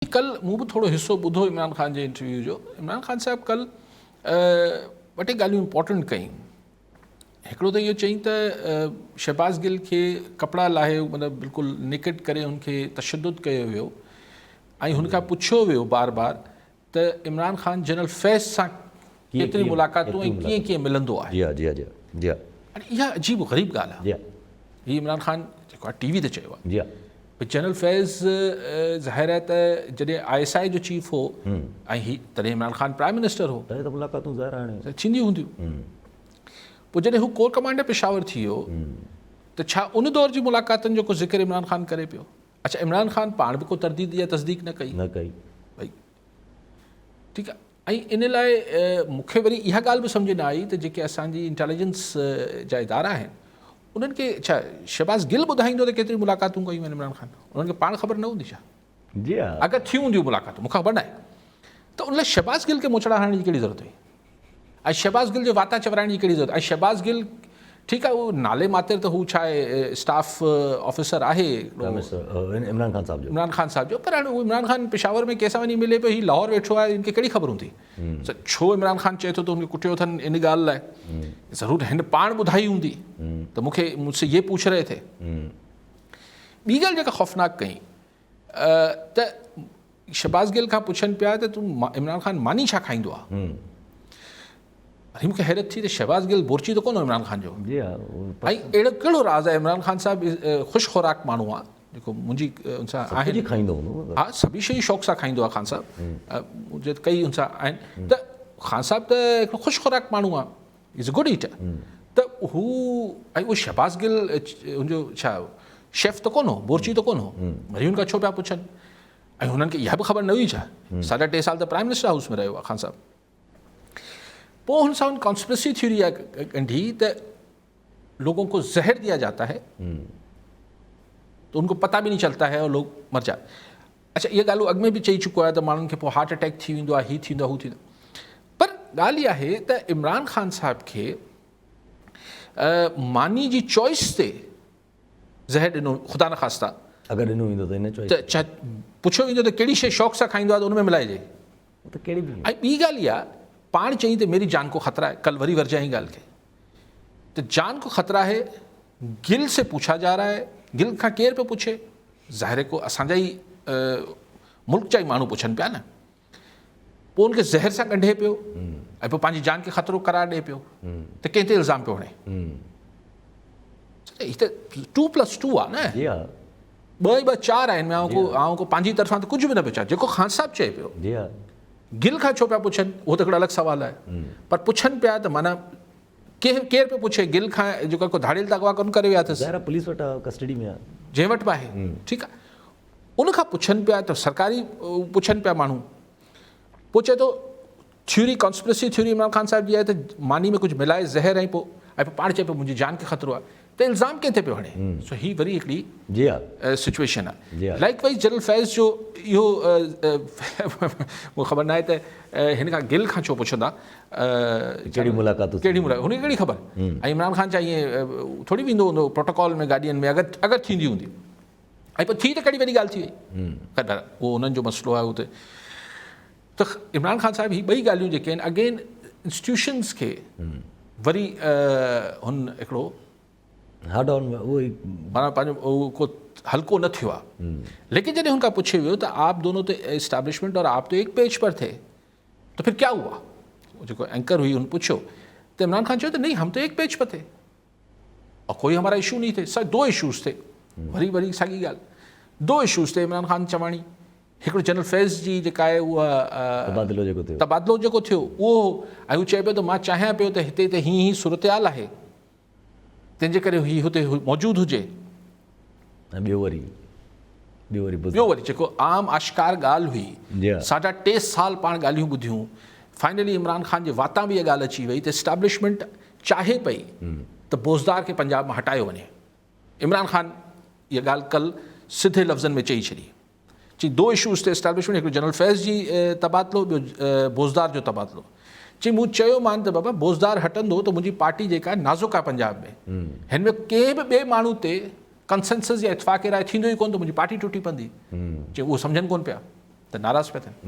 कल मूं भी थोड़ो हिस्सो ॿुधो इमरान ख़ान जे इंटरव्यू जो। इमरान ख़ान साहब कल ॿ टे ॻाल्हियूं इंपॉर्टेंट कयूं। हिकिड़ो त इहो चई त शहबाज़ गिल खे कपिड़ा लाहे मतिलबु बिल्कुलु नेकेड करे हुनखे तशद्दुद कयो वियो ऐं हुनखां पुछियो वियो बार बार त इमरान ख़ान जनरल फैज़ सां केतिरी मुलाक़ातूं ऐं कीअं कीअं मिलंदो आहे। इहा अजीब ग़रीब ॻाल्हि आहे। हीअ इमरान ख़ान जेको आहे टीवी ते चयो आहे। जनरल फैज़ ज़ाहिर आहे त जॾहिं ISI जो चीफ हो ऐं ही तॾहिं इमरान ख़ान प्राइम मिनिस्टर हो त मुलाक़ातूं ज़ाहिर हाणे थींदियूं हूंदियूं। पोइ जॾहिं हू कोर कमांडर पेशावर थी वियो त छा उन दौर जी मुलाक़ातुनि जो को ज़िक्र इमरान ख़ान करे पियो? अच्छा, इमरान ख़ान पाण बि को तरदीद या तस्दीक न कई भई, ठीकु आहे। ऐं इन लाइ मूंखे वरी इहा ॻाल्हि बि सम्झ न आई त जेके असांजी इंटेलिजेंस जा इदारा आहिनि उन्हनि खे छा शहबाज़ गिल ॿुधाईंदो त केतिरी मुलाक़ातूं कयूं आहिनि इमरान ख़ान? उन्हनि खे पाण ख़बर न हूंदी छा? अगरि थियूं हूंदियूं मुलाक़ातूं मूंखे ख़बर न आहे त उन लाइ शहबाज़ गिल खे मुछड़ा हणण जी कहिड़ी ज़रूरत हुई ऐं शहबाज़ गिल जो वाता चवराइण जी कहिड़ी ज़रूरत? ऐं शहबाज़ गिल ठीकु आहे, उहो नाले मातिर त हू छा आहे स्टाफ ऑफिसर आहे इमरान ख़ान साहब जो, पर हाणे इमरान ख़ान पेशावर में कंहिंसां वञी मिले पियो, हीउ लाहौर वेठो आहे, इनखे कहिड़ी ख़बर हूंदी छो इमरान ख़ान चए थो त हुनखे कुटियो अथनि इन ॻाल्हि लाइ? ज़रूरु हिन पाण ॿुधाई हूंदी त मुझसे ये पूछ रहे थे। ॿी ॻाल्हि जेका ख़ौफ़नाक कई त शहबाज़ गिल खां पुछनि पिया त तूं इमरान ख़ान मानी छा खाईंदो आहे? वरी मूंखे हैरत थी त शहबाज़ गिल बोरची त कोन हो इमरान ख़ान जो। ऐं अहिड़ो कहिड़ो राज़ आहे? इमरान ख़ान साहिबु ख़ुशि खुराक माण्हू आहे जेको मुंहिंजी हुनसां आहे, हा सभी शयूं शौक़ सां खाईंदो आहे ख़ान साहिबु, कई हुनसां आहिनि त ख़ान साहिबु त हिकिड़ो ख़ुशि खुराक माण्हू आहे, इज़ अ गुड ईटर। त हू ऐं उहो शहबाज़ गिल हुनजो छा शेफ त कोन हो, बोरची त कोन हो, वरी हुनखां छो पिया पुछनि? ऐं हुननि खे इहा बि ख़बर न हुई छा 3.5 साल त प्राइम मिनिस्टर हाउस में रहियो आहे ख़ान साहिबु। पोइ हुन सां हुन कॉन्स्पिरेसी थ्योरी आहे कढी त लोगों को जहर दिया जाता है तो उनको पता भी नहीं चलता है और लोग मर जाते। अच्छा, इहा ॻाल्हि अॻु में बि चई चुको आहे त माण्हुनि खे पोइ हार्ट अटैक थी वेंदो आहे, हीअ थींदो आहे, हू थींदो। पर ॻाल्हि इहा आहे त इमरान ख़ान साहिब खे मानी जी चॉइस ते ज़हर ॾिनो ख़ुदा न ख़ास्ता, अगरि ॾिनो वेंदो त इन चॉइस त छा पुछियो वेंदो त कहिड़ी शइ शौक़ सां खाईंदो आहे त उन में मिलाइजे त कहिड़ी बि। ऐं ॿी ॻाल्हि इहा पाण चई त मेरी जान को ख़तरा है, कल वरी वरजाई ॻाल्हि खे त जान को ख़तरा है, गिल से पूछा जा रहा है, गिल खां केरु पियो पुछे? ज़ाहिर को असांजा ई मुल्क जा ई माण्हू पुछनि पिया न। पोइ उनखे ज़हर सां ॻंढे पियो ऐं पोइ पंहिंजी जान खे ख़तरो करार ॾिए पियो त कंहिं ते इल्ज़ाम पियो हणे? हीअ त 2+2 आहे न, 2 + 4 आहिनि। आउं को पंहिंजी तरफ़ां त कुझु बि न पियो चवां, जेको ख़ान साहिबु चए पियो। गिल खां छो पिया पुछनि उहो त हिकिड़ो अलॻि सुवालु आहे, पर पुछनि पिया त माना केरु पियो पुछे? गिल खां जेको को धाड़ियल अॻवा कोन करे विया अथसि, पुलिस वटि कस्टडी में आहे, जंहिं वटि बि आहे, ठीकु आहे। उनखां पुछनि पिया त सरकारी पुछनि पिया माण्हू। पोइ चए थो theory conspiracy theory Imran Khan sahib जी आहे त मानी में कुझु मिलाए ज़हर ऐं पोइ पाण चए पियो मुंहिंजी जान खे ख़तरो आहे, त इल्ज़ाम कंहिं ते पियो हणे? सो ही वरी हिकिड़ी सिचुएशन आहे। लाइकवाइज़ जनरल फैज़ जो इहो मूंखे ख़बर न आहे त हिन खां गिल खां छो पुछंदा कहिड़ी मुलाक़ात, हुनखे कहिड़ी ख़बर? ऐं इमरान ख़ान छा ईअं थोरी वेंदो हूंदो प्रोटोकॉल में गाॾियुनि में? अगरि थींदी हूंदी ऐं पोइ थी त कहिड़ी वॾी ॻाल्हि थी वई, उहो उन्हनि जो मसइलो आहे उते। त इमरान ख़ान साहिबु ही ॿई ॻाल्हियूं जेके आहिनि अगेन इंस्टीट्यूशन्स खे वरी हुन हिकिड़ो माना पंहिंजो उहो को हल्को न थियो आहे। लेकिन जॾहिं हुनखां पुछे वियो त आप दोनों तो एस्टैब्लिशमेंट और आप तो एक पेज पर थे तो फिर क्या हुआ? जो एंकर हुई उन पूछो तो इमरान खान चयो तो नहीं हम तो एक पेज पर थे और कोई हमारा इशू नहीं थे, सर 2 इशूज़ थे। वरी साॻी ॻाल्हि, 2 इशूज़ थे इमरान ख़ान चवाणी। हिकिड़ो जनरल फैज़ जी जेका आहे उहा तबादलो जेको थियो उहो, ऐं हू चए पियो त मां चाहियां पियो त हिते त हीअं सूरत हाल आहे तंहिंजे करे हीअ हुते मौजूदु हुजे। ॿियो वरी जेको आम आशिकार ॻाल्हि हुई, 3.5 साल पाण ॻाल्हियूं ॿुधियूं, फाइनली इमरान ख़ान जे वाता में इहा ॻाल्हि अची वई त एस्टैब्लिशमेंट चाहे पई त बोज़दार खे पंजाब मां हटायो वञे। इमरान ख़ान इहा ॻाल्हि कल सिधे लफ़्ज़नि में चई छॾी, चई 2 इशूज़ ते एस्टैब्लिशमेंट, हिकिड़ो जनरल फैज़ जी तबादलो, ॿियो बोज़दार जो तबादलो। चई मूं चयो मान त बाबा बोज़दार हटंदो त मुंहिंजी पार्टी जेका नाज़ुक आहे पंजाब में, हिन में कंहिं बि ॿिए माण्हू ते कंसेंसस या इतफ़ाक़ राय थींदो ई कोन त मुंहिंजी पार्टी टुटी पवंदी। चई उहो सम्झनि कोन पिया। त नाराज़ पिया थियनि।